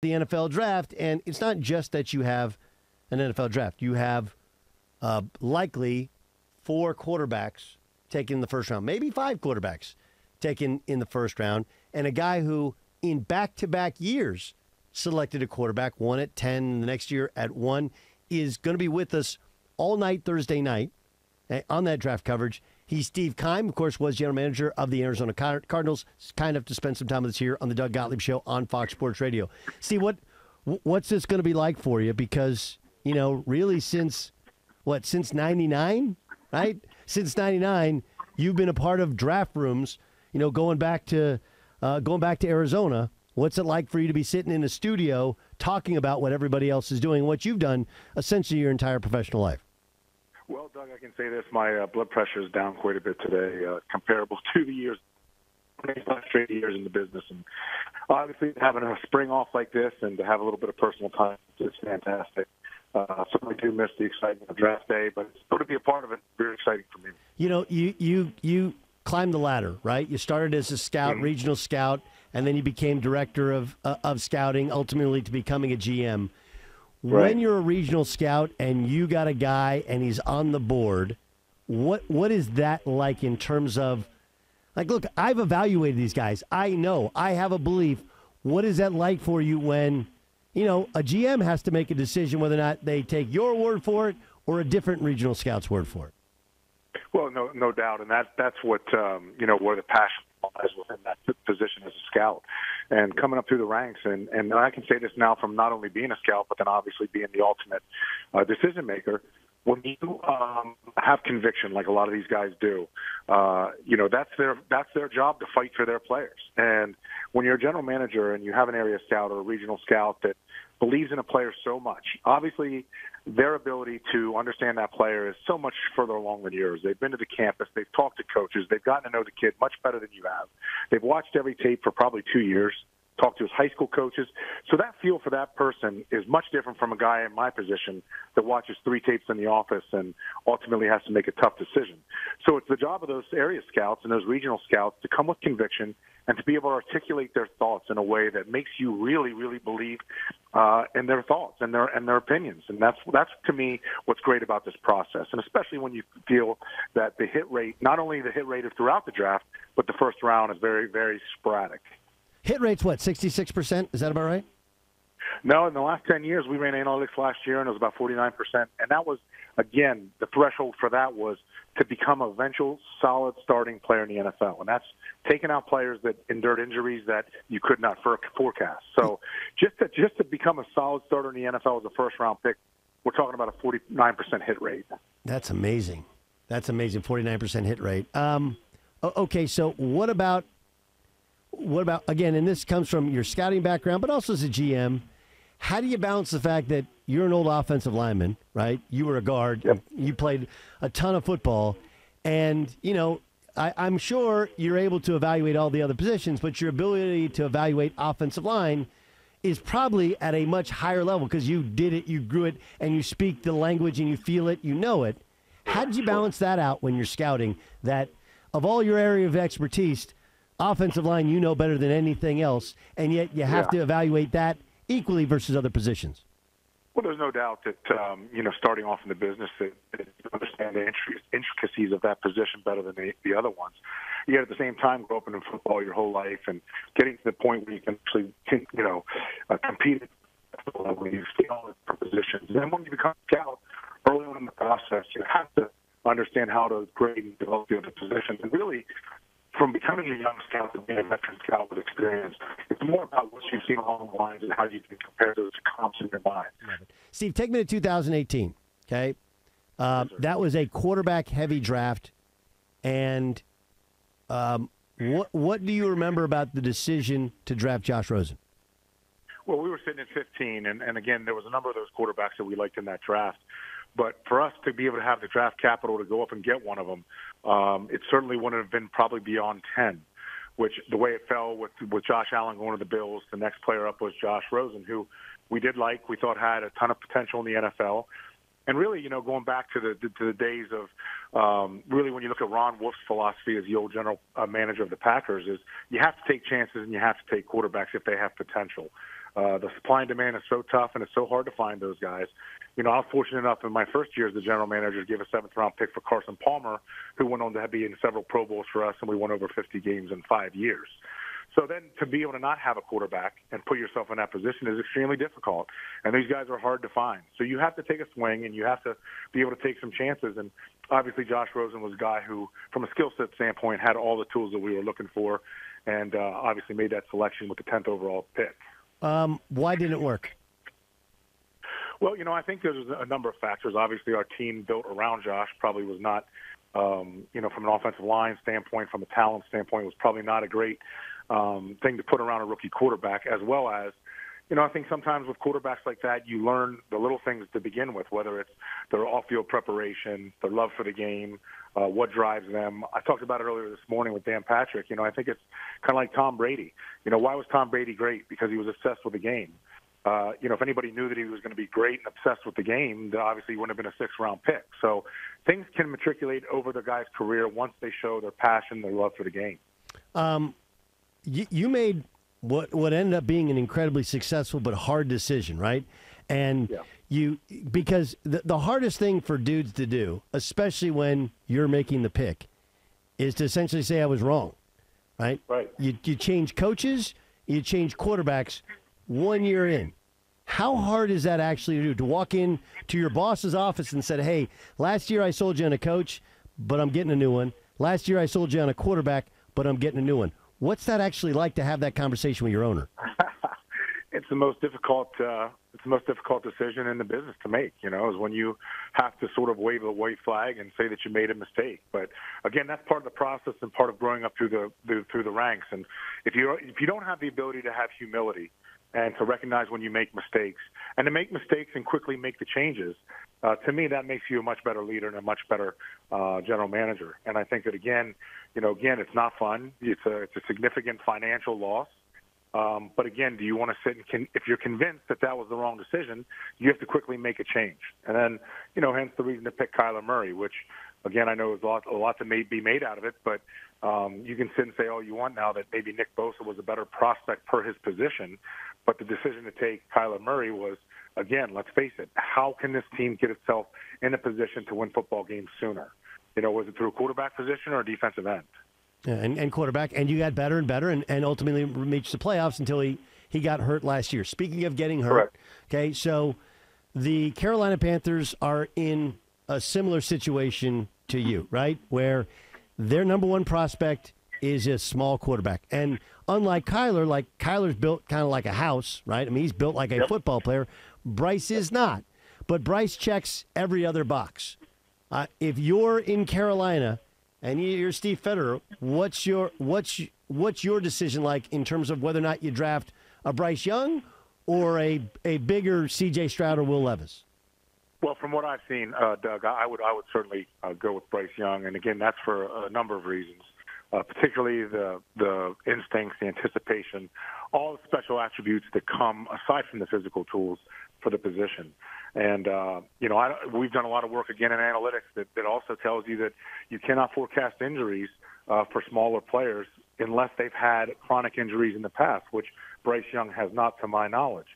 the NFL draft, and it's not just that you have an NFL draft. You have likely 4 quarterbacks taken in the first round, maybe 5 quarterbacks taken in the first round, and a guy who in back-to-back years selected a quarterback, one at 10, the next year at 1, is going to be with us all night Thursday night on that draft coverage. He's Steve Keim, of course, was general manager of the Arizona Cardinals. It's kind enough to spend some time with us here on the Doug Gottlieb Show on Fox Sports Radio. Steve, what's this going to be like for you? Because, really since 99, right? Since 99, you've been a part of draft rooms, going back to Arizona. What's it like for you to be sitting in a studio talking about what everybody else is doing, what you've done essentially your entire professional life? Well, Doug, I can say this. My blood pressure is down quite a bit today, comparable to the years, straight years in the business. And obviously having a spring off like this and to have a little bit of personal time is fantastic. Certainly do miss the excitement of draft day, but it's still to be a part of it. Very exciting for me. You climbed the ladder, right? You started as a scout, regional scout, and then you became director of scouting, ultimately to becoming a GM. Right. When you're a regional scout and you got a guy and he's on the board, what is that like in terms of, look, I've evaluated these guys. I know. I have a belief. What is that like for you when, a GM has to make a decision whether or not they take your word for it or a different regional scout's word for it? Well, no doubt, and that's what where the passion lies within that position as a scout, and coming up through the ranks. And I can say this now from not only being a scout, but then obviously being the ultimate decision maker. When you have conviction, like a lot of these guys do, that's their job to fight for their players. And when you're a general manager and you have an area scout or a regional scout that believes in a player so much, obviously their ability to understand that player is so much further along than yours. They've been to the campus. They've talked to coaches. They've gotten to know the kid much better than you have. They've watched every tape for probably 2 years, talked to his high school coaches. So that feel for that person is much different from a guy in my position that watches 3 tapes in the office and ultimately has to make a tough decision. So it's the job of those area scouts and those regional scouts to come with conviction and to be able to articulate their thoughts in a way that makes you really, really believe in their thoughts and their opinions. And that's to me what's great about this process, and especially when you feel that the hit rate, not only the hit rate of throughout the draft, but the first round is very, very sporadic. Hit rate's what, 66%? Is that about right? No, in the last 10 years, we ran analytics last year, and it was about 49%. And that was, again, the threshold for that was to become a eventual solid starting player in the NFL. And that's taking out players that endured injuries that you could not forecast. So just to become a solid starter in the NFL as a first-round pick, we're talking about a 49% hit rate. That's amazing. 49% hit rate. Okay, so what about, again, and this comes from your scouting background, but also as a GM, how do you balance the fact that you're an old offensive lineman, right? You were a guard. Yep. You played a ton of football. And, I'm sure you're able to evaluate all the other positions, but your ability to evaluate offensive line is probably at a much higher level because you did it, you grew it, and you speak the language and you feel it, you know it. How did you balance that out when you're scouting, that of all your area of expertise, offensive line you know better than anything else, and yet you have to evaluate that equally versus other positions? Well, there's no doubt that, starting off in the business, that you understand the intricacies of that position better than the other ones. Yet at the same time, grow up in football your whole life and getting to the point where you can actually, compete at the level you feel for positions. And then when you become a scout, early on in the process, you have to understand how to grade and develop the other positions. And really, from becoming a young scout to being a veteran scout with experience, it's more about what you've seen along the lines and how you can compare those comps in your mind. Steve, take me to 2018, okay? That was a quarterback-heavy draft. And what do you remember about the decision to draft Josh Rosen? Well, we were sitting at 15, and again, there was a number of those quarterbacks that we liked in that draft. But for us to be able to have the draft capital to go up and get one of them, it certainly wouldn't have been probably beyond 10, which the way it fell with Josh Allen going to the Bills, the next player up was Josh Rosen, who we did like. We thought had a ton of potential in the NFL. And really, going back to the days of really when you look at Ron Wolf's philosophy as the old general manager of the Packers is you have to take chances and you have to take quarterbacks if they have potential. The supply and demand is so tough, and it's so hard to find those guys. I was fortunate enough in my first year as the general manager to give a seventh-round pick for Carson Palmer, who went on to be in several Pro Bowls for us, and we won over 50 games in 5 years. So then to be able to not have a quarterback and put yourself in that position is extremely difficult. And these guys are hard to find. So you have to take a swing, and you have to be able to take some chances. And obviously Josh Rosen was a guy who, from a skill set standpoint, had all the tools that we were looking for, and obviously made that selection with the 10th overall pick. Why didn't it work? Well, I think there's a number of factors. Obviously, our team built around Josh probably was not, from an offensive line standpoint, from a talent standpoint, was probably not a great thing to put around a rookie quarterback, as well as, I think sometimes with quarterbacks like that, you learn the little things to begin with, whether it's their off-field preparation, their love for the game, what drives them. I talked about it earlier this morning with Dan Patrick. I think it's kind of like Tom Brady. Why was Tom Brady great? Because he was obsessed with the game. If anybody knew that he was going to be great and obsessed with the game, then obviously he wouldn't have been a sixth-round pick. So things can matriculate over the guy's career once they show their passion, their love for the game. You made what ended up being an incredibly successful but hard decision, right? And because the hardest thing for dudes to do, especially when you're making the pick, is to essentially say I was wrong, right? Right. You change coaches, you change quarterbacks 1 year in. How hard is that actually to do? To walk in to your boss's office and say, hey, last year I sold you on a coach, but I'm getting a new one. Last year I sold you on a quarterback, but I'm getting a new one. What's that actually like to have that conversation with your owner? It's the most difficult. It's the most difficult decision in the business to make. Is when you have to sort of wave a white flag and say that you made a mistake. But again, that's part of the process and part of growing up through the ranks. And if you don't have the ability to have humility and to recognize when you make mistakes and to make mistakes and quickly make the changes, to me that makes you a much better leader and a much better general manager. And I think that again, it's not fun. It's a significant financial loss. But again, do you want to sit and if you're convinced that was the wrong decision, you have to quickly make a change. And then, hence the reason to pick Kyler Murray, which again, I know is a lot to be made out of it, but you can sit and say all you want now that maybe Nick Bosa was a better prospect per his position. But the decision to take Kyler Murray was, again, let's face it, how can this team get itself in a position to win football games sooner? Was it through a quarterback position or a defensive end? Yeah, and quarterback, and you got better and better, and ultimately reached the playoffs until he got hurt last year. Speaking of getting hurt, correct. Okay, so the Carolina Panthers are in a similar situation to you, right, where their number one prospect is a small quarterback. And unlike Kyler's built kind of like a house, right? I mean, he's built like a football player. Bryce is not. But Bryce checks every other box. If you're in Carolina and you're Steve Federer, what's your decision like in terms of whether or not you draft a Bryce Young or a bigger C.J. Stroud or Will Levis? Well, from what I've seen, Doug, I would certainly go with Bryce Young, and again, that's for a number of reasons. Particularly the instincts, the anticipation, all the special attributes that come aside from the physical tools for the position. And, we've done a lot of work, again, in analytics that also tells you that you cannot forecast injuries for smaller players unless they've had chronic injuries in the past, which Bryce Young has not, to my knowledge.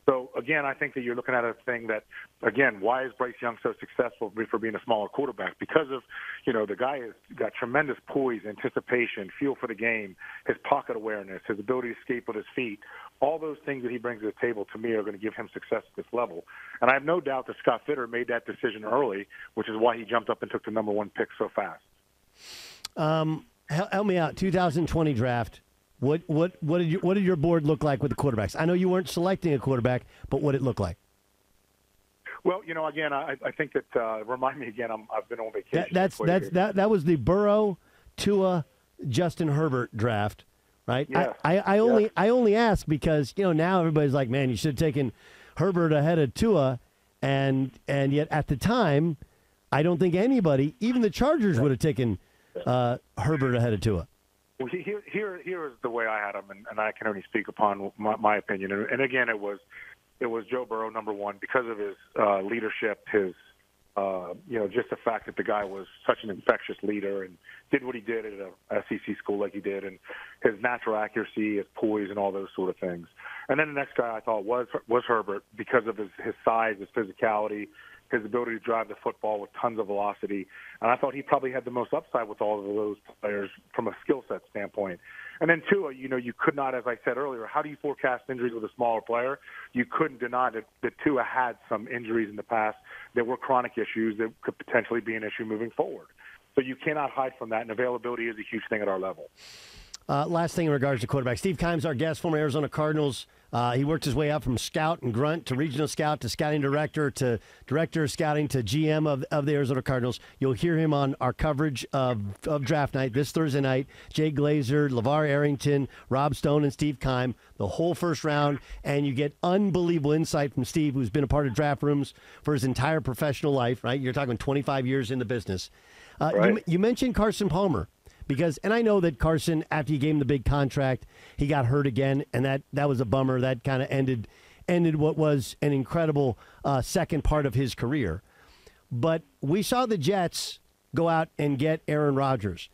So, again, I think that you're looking at a thing that, again, why is Bryce Young so successful for being a smaller quarterback? Because of, the guy has got tremendous poise, anticipation, feel for the game, his pocket awareness, his ability to escape with his feet. All those things that he brings to the table, to me, are going to give him success at this level. And I have no doubt that Scott Fitter made that decision early, which is why he jumped up and took the number one pick so fast. Help me out. 2020 draft. What did your board look like with the quarterbacks? I know you weren't selecting a quarterback, but what did it look like? Well, again, I think that remind me again. I've been on vacation. That was the Burrow, Tua, Justin Herbert draft, right? Yes. I only ask because now everybody's like, man, you should have taken Herbert ahead of Tua, and yet at the time, I don't think anybody, even the Chargers, would have taken Herbert ahead of Tua. Well, here is the way I had him, and I can only speak upon my opinion. And again, it was Joe Burrow, number one, because of his leadership, his Just the fact that the guy was such an infectious leader and did what he did at a SEC school like he did, and his natural accuracy, his poise, and all those sort of things. And then the next guy I thought was Herbert because of his size, his physicality, his ability to drive the football with tons of velocity. And I thought he probably had the most upside with all of those players from a skill set standpoint. And then, two, you could not, as I said earlier, how do you forecast injuries with a smaller player? You couldn't deny that Tua had some injuries in the past that were chronic issues that could potentially be an issue moving forward. So you cannot hide from that, and availability is a huge thing at our level. Last thing in regards to quarterback. Steve Keims, our guest, former Arizona Cardinals. He worked his way up from scout and grunt to regional scout to scouting director to director of scouting to GM of the Arizona Cardinals. You'll hear him on our coverage of draft night this Thursday night. Jay Glazer, LeVar Arrington, Rob Stone, and Steve Keim, the whole first round. And you get unbelievable insight from Steve, who's been a part of draft rooms for his entire professional life, right? You're talking 25 years in the business. Right. You mentioned Carson Palmer. And I know that Carson, after you gave him the big contract, he got hurt again, and that was a bummer. That kind of ended what was an incredible second part of his career. But we saw the Jets go out and get Aaron Rodgers.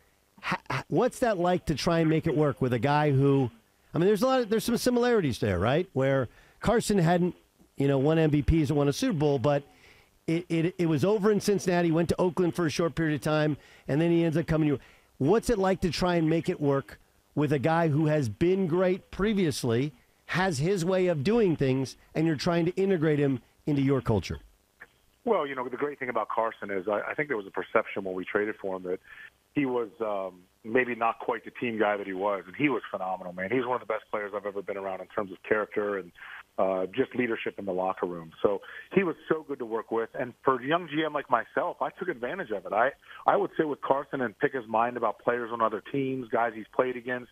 What's that like to try and make it work with a guy who, there's some similarities there, right? Where Carson hadn't, won MVPs and won a Super Bowl, but it was over in Cincinnati, went to Oakland for a short period of time, and then he ends up coming to you. What's it like to try and make it work with a guy who has been great previously, has his way of doing things, and you're trying to integrate him into your culture? Well, the great thing about Carson is I think there was a perception when we traded for him that he was maybe not quite the team guy that he was, and he was phenomenal, man. He's one of the best players I've ever been around in terms of character and just leadership in the locker room. So he was so good to work with. And for a young GM like myself, I took advantage of it. I would sit with Carson and pick his mind about players on other teams, guys he's played against.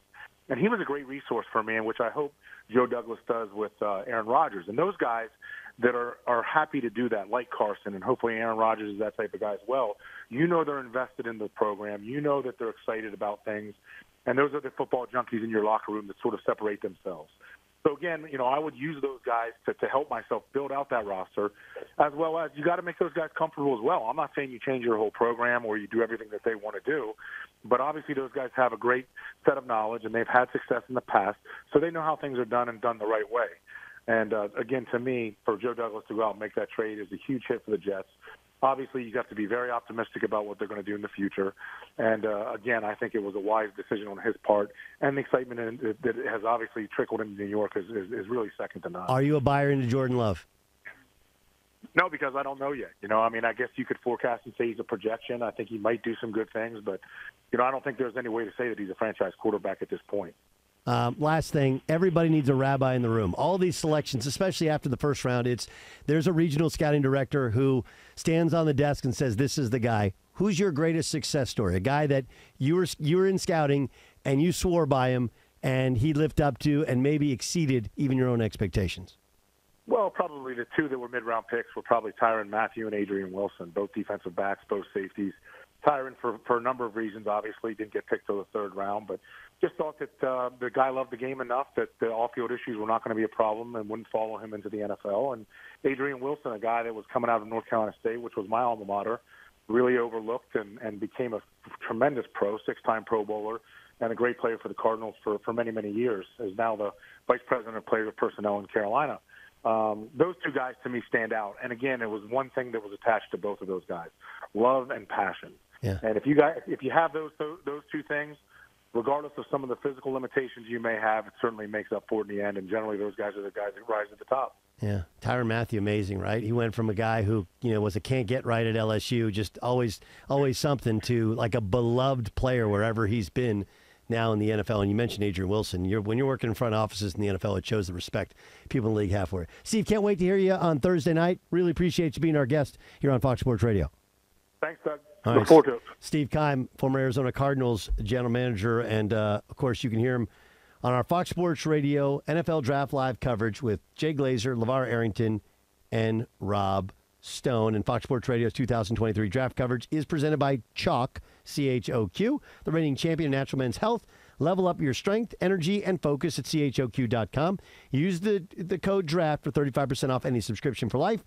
And he was a great resource for me, and which I hope Joe Douglas does with Aaron Rodgers. And those guys that are happy to do that, like Carson, and hopefully Aaron Rodgers is that type of guy as well, they're invested in the program. That they're excited about things. And those are the football junkies in your locker room that sort of separate themselves. So, again, I would use those guys to help myself build out that roster, as well as you got to make those guys comfortable as well. I'm not saying you change your whole program or you do everything that they want to do, but obviously those guys have a great set of knowledge, and they've had success in the past, so they know how things are done and done the right way. And, again, to me, for Joe Douglas to go out and make that trade is a huge hit for the Jets. Obviously, you have to be very optimistic about what they're going to do in the future. And, again, I think it was a wise decision on his part. And the excitement that has obviously trickled into New York is really second to none. Are you a buyer into Jordan Love? No, because I don't know yet. I guess you could forecast and say he's a projection. I think he might do some good things. But, I don't think there's any way to say that he's a franchise quarterback at this point. Last thing, everybody needs a rabbi in the room. All these selections, especially after the first round, there's a regional scouting director who stands on the desk and says, this is the guy. Who's your greatest success story? A guy that you were in scouting and you swore by him and he lived up to and maybe exceeded even your own expectations? Well, probably the two that were mid-round picks were probably Tyrann Mathieu and Adrian Wilson, both defensive backs, both safeties. Tyrann, for a number of reasons, obviously didn't get picked till the third round, but just thought that the guy loved the game enough that the off-field issues were not going to be a problem and wouldn't follow him into the NFL. And Adrian Wilson, a guy that was coming out of North Carolina State, which was my alma mater, really overlooked and became a tremendous pro, six-time Pro Bowler, and a great player for the Cardinals for many, many years, is now the vice president of player personnel in Carolina. Those two guys, to me, stand out. And, again, it was one thing that was attached to both of those guys, love and passion. Yeah. And if you have those two things, regardless of some of the physical limitations you may have, it certainly makes up for it in the end. And generally, those guys are the guys that rise at the top. Yeah, Tyrann Mathieu, amazing, right? He went from a guy who was a can't get right at LSU, just always something, to like a beloved player wherever he's been now in the NFL. And you mentioned Adrian Wilson. When you're working in front offices in the NFL, it shows the respect people in the league have for it. Steve, can't wait to hear you on Thursday night. Really appreciate you being our guest here on Fox Sports Radio. Thanks, Doug. All Look forward to it. Steve Keim, former Arizona Cardinals general manager, and of course you can hear him on our Fox Sports Radio NFL Draft Live coverage with Jay Glazer, LeVar Arrington, and Rob Stone. And Fox Sports Radio's 2023 draft coverage is presented by Chalk, CHOQ, the reigning champion of natural men's health. Level up your strength, energy, and focus at CHOQ.com. Use the code DRAFT for 35% off any subscription for life.